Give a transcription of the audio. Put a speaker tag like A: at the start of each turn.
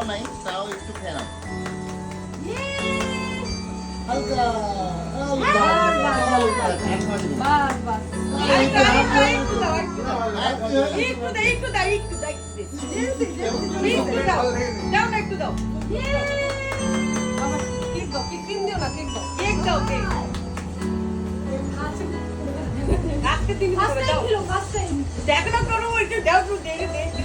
A: নাই, তাও একটু খেয়ে নাও। হালকা,
B: দেখো না করো একটু দাও, একটু দেখে